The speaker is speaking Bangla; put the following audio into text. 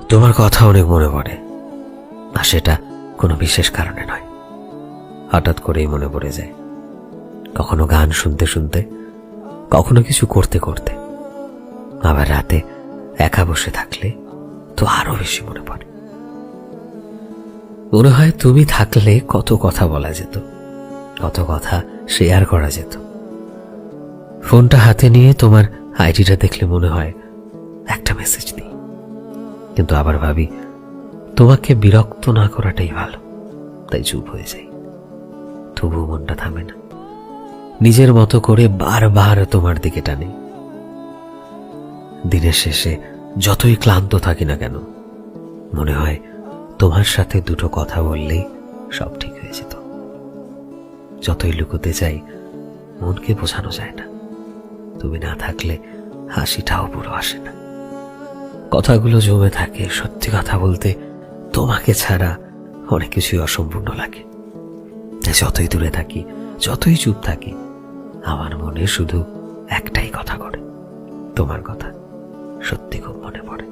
তোমার কথা অনেক মনে পড়ে, আর সেটা কোনো বিশেষ কারণে নয়, হঠাৎ করেই মনে পড়ে যায়। কখনো গান শুনতে শুনতে, কখনো কিছু করতে করতে, আবার রাতে একা বসে থাকলে তো আরো বেশি মনে পড়ে। মনে হয় তুমি থাকলে কত কথা বলা যেত, কত কথা শেয়ার করা যেত। ফোনটা হাতে নিয়ে তোমার আইডিটা দেখলে মনে হয় একটা মেসেজ দিই, কিন্তু আবার ভাবি তোমাকে বিরক্ত না করাটাই ভালো, তাই চুপ হয়ে যাই। তবুও মনটা থামে না, নিজের মতো করে বারবার তোমার দিকে টানে। দিনের শেষে যতই ক্লান্ত থাকি না কেন, মনে হয় তোমার সাথে দুটো কথা বললেই সব ঠিক হয়ে যেত। যতই লুকোতে চাই, মনকে বোঝানো যায় না। তুমি না থাকলে হাসিটাও পুরো আসে না, কথাগুলো জমে থাকে। সত্যি কথা বলতে তোমাকে ছাড়া অনেক কিছুই অসম্পূর্ণ লাগে। যতই দূরে থাকি, যতই চুপ থাকি, আমার মনে শুধু একটাই কথা করে, তোমার কথা সত্যি খুব মনে পড়ে।